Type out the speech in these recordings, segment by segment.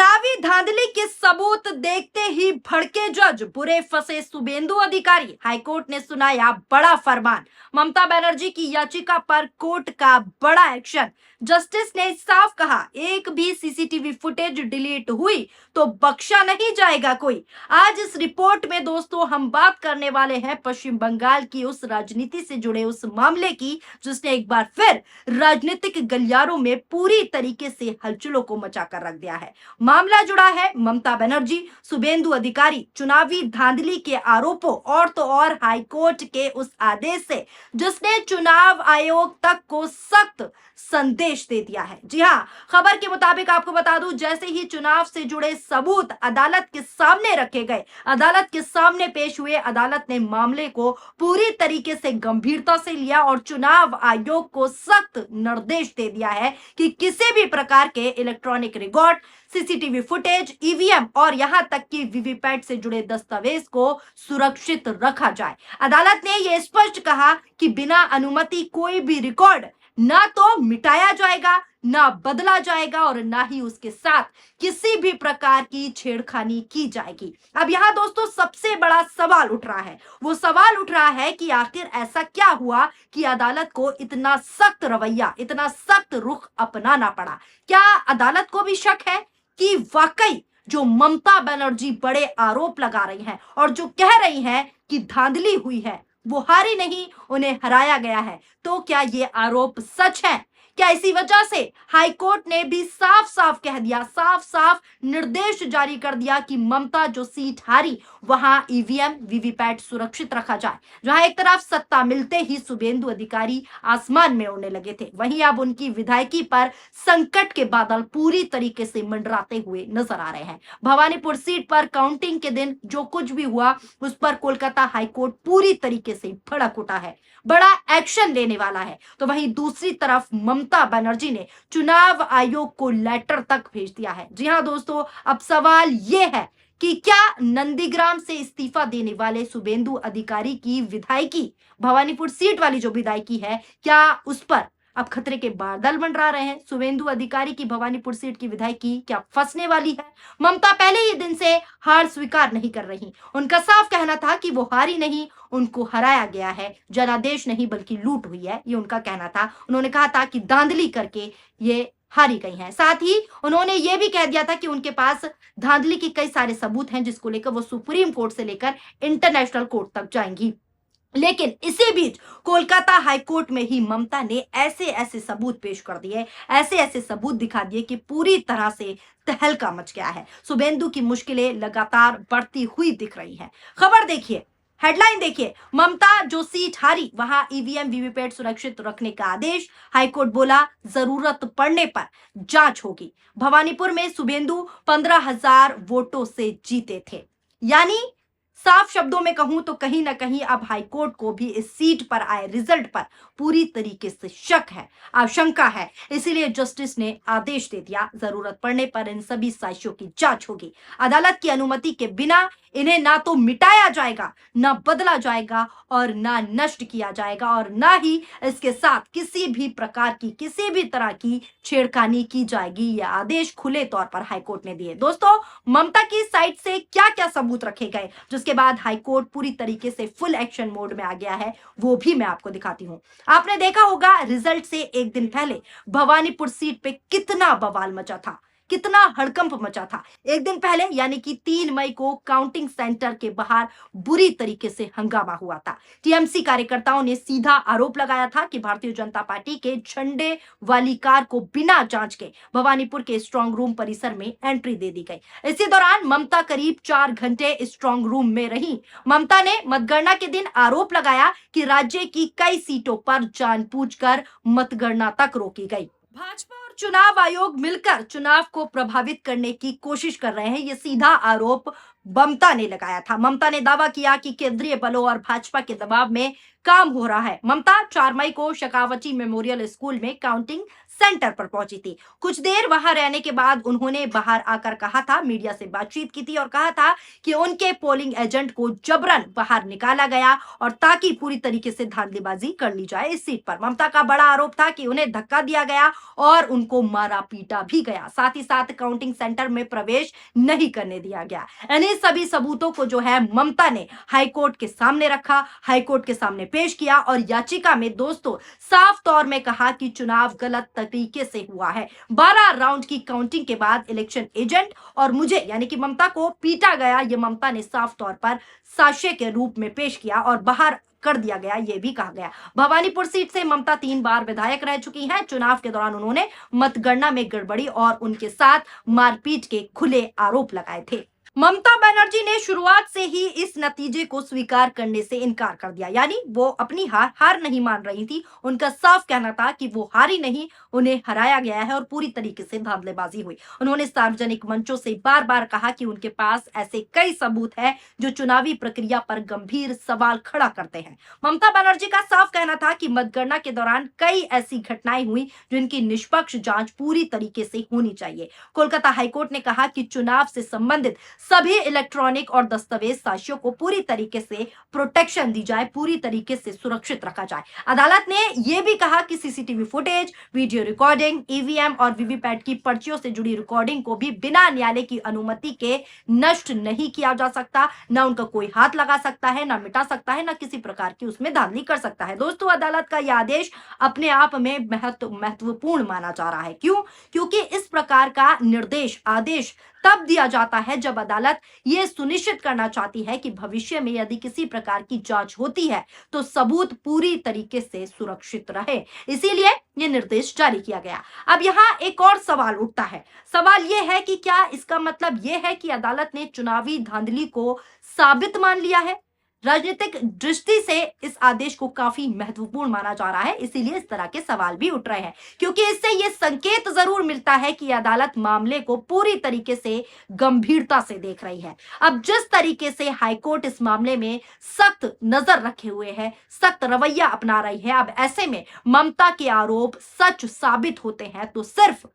चुनावी धांधली के सबूत देखते ही भड़के जज, बुरे फंसे शुभेंदु अधिकारी। हाईकोर्ट ने सुनाया बड़ा फरमान। ममता बनर्जी की याचिका पर कोर्ट का बड़ा एक्शन। जस्टिस ने साफ कहा, एक भी सीसीटीवी फुटेज डिलीट हुई तो बख्शा नहीं जाएगा कोई। आज इस रिपोर्ट में दोस्तों हम बात करने वाले हैं पश्चिम बंगाल की उस राजनीति से जुड़े उस मामले की, जिसने एक बार फिर राजनीतिक गलियारों में पूरी तरीके से हलचलों को मचाकर रख दिया है। मामला जुड़ा है ममता बनर्जी, शुभेंदु अधिकारी चुनावी धांधली के आरोपों और तो और हाईकोर्ट के उस आदेश से, जिसने चुनाव आयोग तक को सख्त संदेश दे दिया है। जी हां, खबर के मुताबिक आपको बता दूं, जैसे ही चुनाव से जुड़े सबूत अदालत के सामने रखे गए, अदालत के सामने पेश हुए, अदालत ने मामले को पूरी तरीके से गंभीरता से लिया और चुनाव आयोग को सख्त निर्देश दे दिया है कि किसी भी प्रकार के electronic record, CCTV footage, EVM और यहां तक कि वीवीपैट से जुड़े दस्तावेज को सुरक्षित रखा जाए। अदालत ने यह स्पष्ट कहा कि बिना अनुमति कोई भी रिकॉर्ड ना तो मिटाया जाएगा, ना बदला जाएगा और ना ही उसके साथ किसी भी प्रकार की छेड़खानी की जाएगी। अब यहाँ दोस्तों सबसे बड़ा सवाल उठ रहा है, वो सवाल उठ रहा है कि आखिर ऐसा क्या हुआ कि अदालत को इतना सख्त रवैया, इतना सख्त रुख अपनाना पड़ा। क्या अदालत को भी शक है कि वाकई जो ममता बनर्जी बड़े आरोप लगा रही हैं और जो कह रही हैं कि धांधली हुई है, वो हारी नहीं, उन्हें हराया गया है, तो क्या ये आरोप सच है? क्या इसी वजह से हाईकोर्ट ने भी साफ साफ कह दिया, साफ साफ निर्देश जारी कर दिया कि ममता जो सीट हारी वहां ईवीएम वीवीपैट सुरक्षित रखा जाए। जहां एक तरफ सत्ता मिलते ही शुभेंदु अधिकारी आसमान में उड़ने लगे थे, वहीं अब उनकी विधायकी पर संकट के बादल पूरी तरीके से मंडराते हुए नजर आ रहे हैं। भवानीपुर सीट पर काउंटिंग के दिन जो कुछ भी हुआ उस पर कोलकाता हाईकोर्ट पूरी तरीके से भड़क उठा है, बड़ा एक्शन लेने वाला है। तो वहीं दूसरी तरफ ममता बनर्जी ने चुनाव आयोग को लेटर तक भेज दिया है। जी हां दोस्तों, अब सवाल यह है कि क्या नंदीग्राम से इस्तीफा देने वाले शुभेंदु अधिकारी की विधायकी, भवानीपुर सीट वाली जो विधायकी है, क्या उस पर अब खतरे के बादल मंडरा रहे हैं? शुभेंदु अधिकारी की भवानीपुर सीट की विधायकी क्या फंसने वाली है? ममता पहले ही दिन से हार स्वीकार नहीं कर रही। उनका साफ कहना था कि वो हारी नहीं, उनको हराया गया है, जनादेश नहीं बल्कि लूट हुई है, ये उनका कहना था। उन्होंने कहा था कि धांधली करके ये हारी गई हैं। साथ ही उन्होंने ये भी कह दिया था कि उनके पास धांधली के कई सारे सबूत हैं, जिसको लेकर वो सुप्रीम कोर्ट से लेकर इंटरनेशनल कोर्ट तक जाएंगी। लेकिन इसी बीच कोलकाता हाईकोर्ट में ही ममता ने ऐसे ऐसे सबूत पेश कर दिए, ऐसे ऐसे सबूत दिखा दिए कि पूरी तरह से तहलका मच गया है। शुभेंदु की मुश्किलें लगातार बढ़ती हुई दिख रही हैं। खबर देखिए, हेडलाइन देखिए, ममता जो सीट हारी वहां ईवीएम वीवीपैट सुरक्षित रखने का आदेश, हाईकोर्ट बोला जरूरत पड़ने पर जांच होगी। भवानीपुर में शुभेंदु 15,000 वोटों से जीते थे, यानी साफ शब्दों में कहूं तो कहीं ना कहीं अब हाईकोर्ट को भी इस सीट पर आए रिजल्ट पर पूरी तरीके से शक है, आशंका है। इसीलिए जस्टिस ने आदेश दे दिया, जरूरत पड़ने पर इन सभी साक्ष्यों की जांच होगी। अदालत की अनुमति के बिना इन्हें ना तो मिटाया जाएगा, ना बदला जाएगा और ना नष्ट किया जाएगा और ना ही इसके साथ किसी भी प्रकार की, किसी भी तरह की छेड़खानी की जाएगी। यह आदेश खुले तौर पर हाईकोर्ट ने दिए। दोस्तों, ममता की साइड से क्या क्या सबूत रखे गए, जिसके बाद हाईकोर्ट पूरी तरीके से फुल एक्शन मोड में आ गया है, वो भी मैं आपको दिखाती हूं। आपने देखा होगा रिजल्ट से एक दिन पहले भवानीपुर सीट पे कितना बवाल मचा था, कितना हड़कंप मचा था। एक दिन पहले यानी कि 3 मई को काउंटिंग सेंटर के बाहर बुरी तरीके से हंगामा हुआ था। टीएमसी कार्यकर्ताओं ने सीधा आरोप लगाया था कि भारतीय जनता पार्टी के झंडे वाली कार को बिना जांच के भवानीपुर के स्ट्रांग रूम परिसर में एंट्री दे दी गई। इसी दौरान ममता करीब 4 घंटे स्ट्रांग रूम में रही। ममता ने मतगणना के दिन आरोप लगाया कि राज्य की कई सीटों पर जानबूझकर मतगणना तक रोकी गई। भाजपा और चुनाव आयोग मिलकर चुनाव को प्रभावित करने की कोशिश कर रहे हैं, ये सीधा आरोप ममता ने लगाया था। ममता ने दावा किया कि केंद्रीय बलों और भाजपा के दबाव में काम हो रहा है। ममता 4 मई को शेखावटी मेमोरियल स्कूल में काउंटिंग सेंटर पर पहुंची थी। कुछ देर वहां रहने के बाद उन्होंने बाहर आकर कहा था, मीडिया से बातचीत की थी और कहा था कि उनके पोलिंग एजेंट को जबरन बाहर निकाला गया और ताकि पूरी तरीके से धांधलीबाजी कर ली जाए इस सीट पर। ममता का बड़ा आरोप था कि उन्हें धक्का दिया गया और उनको मारा पीटा भी गया, साथ ही साथ काउंटिंग सेंटर में प्रवेश नहीं करने दिया गया। इन्हीं सभी सबूतों को जो है ममता ने हाईकोर्ट के सामने रखा, हाईकोर्ट के सामने पेश किया और याचिका में दोस्तों साफ तौर में कहा कि चुनाव गलत तरीके से हुआ है। 12 राउंड की काउंटिंग के बाद इलेक्शन एजेंट और मुझे यानी कि ममता को पीटा गया, ये ममता ने साफ तौर पर साक्ष्य के रूप में पेश किया और बाहर कर दिया गया, यह भी कहा गया। भवानीपुर सीट से ममता 3 बार विधायक रह चुकी हैं। चुनाव के दौरान उन्होंने मतगणना में गड़बड़ी और उनके साथ मारपीट के खुले आरोप लगाए थे। ममता बनर्जी ने शुरुआत से ही इस नतीजे को स्वीकार करने से इनकार कर दिया, यानी वो अपनी हार नहीं मान रही थी। उनका साफ कहना था कि वो हारी नहीं, उन्हें हराया गया है और पूरी तरीके से धांधलेबाजी हुई। उन्होंने सार्वजनिक मंचों से बार बार कहा कि उनके पास ऐसे कई सबूत हैं जो चुनावी प्रक्रिया पर गंभीर सवाल खड़ा करते हैं। ममता बनर्जी का साफ कहना था कि मतगणना के दौरान कई ऐसी घटनाएं हुई जिनकी निष्पक्ष जांच पूरी तरीके से होनी चाहिए। कोलकाता हाईकोर्ट ने कहा कि चुनाव से संबंधित सभी इलेक्ट्रॉनिक और दस्तावेज साक्ष्यों को पूरी तरीके से प्रोटेक्शन दी जाए, पूरी तरीके से सुरक्षित रखा जाए। अदालत ने यह भी कहा कि CCTV footage, video recording, EVM और वीवीपैट की पर्चियों से जुड़ी रिकॉर्डिंग को भी बिना न्यायालय की अनुमति के नष्ट नहीं किया जा सकता, न उनका कोई हाथ लगा सकता है, न मिटा सकता है, न किसी प्रकार की उसमें धांधली कर सकता है। दोस्तों, अदालत का यह आदेश अपने आप में महत्वपूर्ण माना जा रहा है। क्यों? क्योंकि इस प्रकार का आदेश तब दिया जाता है जब अदालत ये सुनिश्चित करना चाहती है कि भविष्य में यदि किसी प्रकार की जांच होती है तो सबूत पूरी तरीके से सुरक्षित रहे। इसीलिए ये निर्देश जारी किया गया। अब यहाँ एक और सवाल उठता है। सवाल ये है कि क्या इसका मतलब ये है कि अदालत ने चुनावी धांधली को साबित मान लिया है? राजनीतिक दृष्टि से इस आदेश को काफी महत्वपूर्ण माना जा रहा है, इसीलिए इस तरह के सवाल भी उठ रहे हैं, क्योंकि इससे यह संकेत जरूर मिलता है कि अदालत मामले को पूरी तरीके से गंभीरता से देख रही है। अब जिस तरीके से हाईकोर्ट इस मामले में सख्त नजर रखे हुए है, सख्त रवैया अपना रही है, अब ऐसे में ममता के आरोप सच साबित होते हैं तो सिर्फ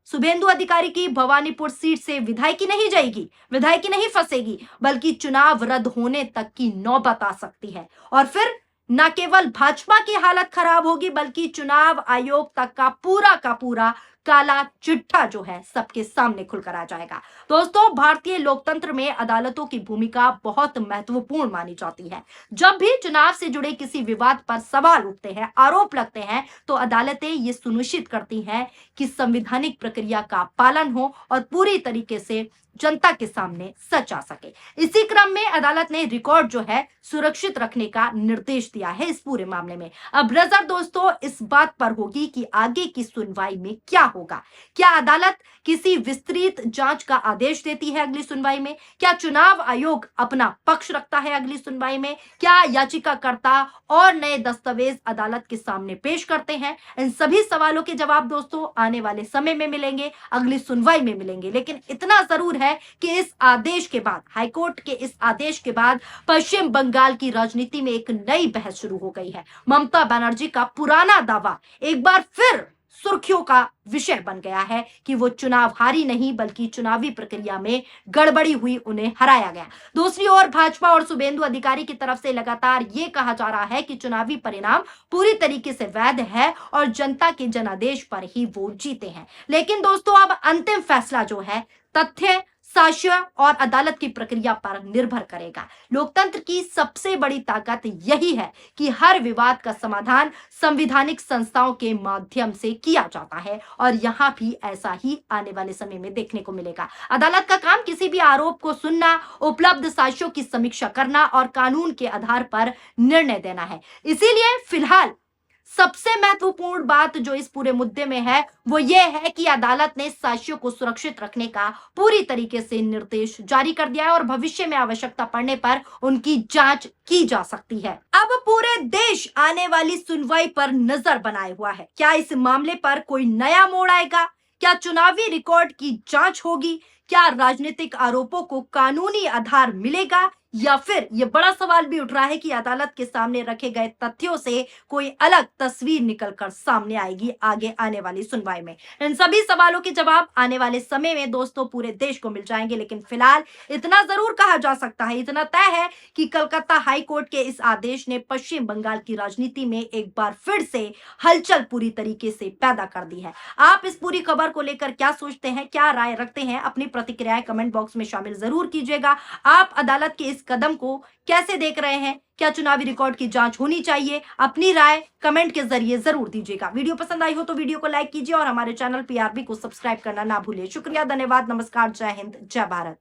शुभेंदु अधिकारी की भवानीपुर सीट से विधायकी नहीं जाएगी, विधायकी नहीं फंसेगी, बल्कि चुनाव रद्द होने तक की नौबत आ सकती है। और फिर न केवल भाजपा की हालत खराब होगी, बल्कि चुनाव आयोग तक का पूरा काला चिट्ठा जो है सबके सामने खुलकर आ जाएगा। दोस्तों, भारतीय लोकतंत्र में अदालतों की भूमिका बहुत महत्वपूर्ण मानी जाती है। जब भी चुनाव से जुड़े किसी विवाद पर सवाल उठते हैं, आरोप लगते हैं, तो अदालतें ये सुनिश्चित करती हैं कि संवैधानिक प्रक्रिया का पालन हो और पूरी तरीके से जनता के सामने सच आ सके। इसी क्रम में अदालत ने रिकॉर्ड जो है सुरक्षित रखने का निर्देश दिया है इस पूरे मामले में। अब नजर दोस्तों इस बात पर होगी कि आगे की सुनवाई में क्या होगा। क्या अदालत किसी विस्तृत जांच का आदेश देती है अगली सुनवाई में? क्या चुनाव आयोग अपना पक्ष रखता है अगली सुनवाई में? क्या याचिकाकर्ता और नए दस्तावेज अदालत के सामने पेश करते हैं? इन सभी सवालों के जवाब दोस्तों आने वाले समय में मिलेंगे, अगली सुनवाई में मिलेंगे। लेकिन इतना जरूर है कि इस आदेश के बाद, हाईकोर्ट के इस आदेश के बाद पश्चिम बंगाल की राजनीति में एक नई बहस शुरू हो गई है। ममता बनर्जी का पुराना दावा एक बार फिर सुर्खियों का विषय बन गया है कि वो चुनाव हारी नहीं, बल्कि चुनावी प्रक्रिया में गड़बड़ी हुई, उन्हें हराया गया। दूसरी ओर भाजपा और शुभेंदु अधिकारी की तरफ से लगातार ये कहा जा रहा है कि चुनावी परिणाम पूरी तरीके से वैध है और जनता के जनादेश पर ही वोट जीते हैं। लेकिन दोस्तों, अब अंतिम फैसला जो है तथ्य, साक्ष्य और अदालत की प्रक्रिया पर निर्भर करेगा। लोकतंत्र की सबसे बड़ी ताकत यही है कि हर विवाद का समाधान संवैधानिक संस्थाओं के माध्यम से किया जाता है और यहाँ भी ऐसा ही आने वाले समय में देखने को मिलेगा। अदालत का काम किसी भी आरोप को सुनना, उपलब्ध साक्ष्यों की समीक्षा करना और कानून के आधार पर निर्णय देना है। इसीलिए फिलहाल सबसे महत्वपूर्ण बात जो इस पूरे मुद्दे में है वो ये है कि अदालत ने साक्ष्यों को सुरक्षित रखने का पूरी तरीके से निर्देश जारी कर दिया है और भविष्य में आवश्यकता पड़ने पर उनकी जांच की जा सकती है। अब पूरे देश आने वाली सुनवाई पर नजर बनाए हुआ है। क्या इस मामले पर कोई नया मोड़ आएगा? क्या चुनावी रिकॉर्ड की जांच होगी? क्या राजनीतिक आरोपों को कानूनी आधार मिलेगा, या फिर ये बड़ा सवाल भी उठ रहा है कि अदालत के सामने रखे गए तथ्यों से कोई अलग तस्वीर निकलकर सामने आएगी आगे आने वाली सुनवाई में। इन सभी सवालों के जवाब आने वाले समय में दोस्तों पूरे देश को मिल जाएंगे, लेकिन फिलहाल इतना जरूर कहा जा सकता है, इतना तय है कि कलकत्ता हाई कोर्ट के इस आदेश ने पश्चिम बंगाल की राजनीति में एक बार फिर से हलचल पूरी तरीके से पैदा कर दी है। आप इस पूरी खबर को लेकर क्या सोचते हैं, क्या राय रखते हैं, अपनी प्रतिक्रियाएं कमेंट बॉक्स में शामिल जरूर कीजिएगा। आप अदालत के इस कदम को कैसे देख रहे हैं? क्या चुनावी रिकॉर्ड की जांच होनी चाहिए? अपनी राय कमेंट के जरिए जरूर दीजिएगा। वीडियो पसंद आई हो तो वीडियो को लाइक कीजिए और हमारे चैनल पीआरबी को सब्सक्राइब करना ना भूलिए। शुक्रिया, धन्यवाद, नमस्कार, जय हिंद, जय भारत।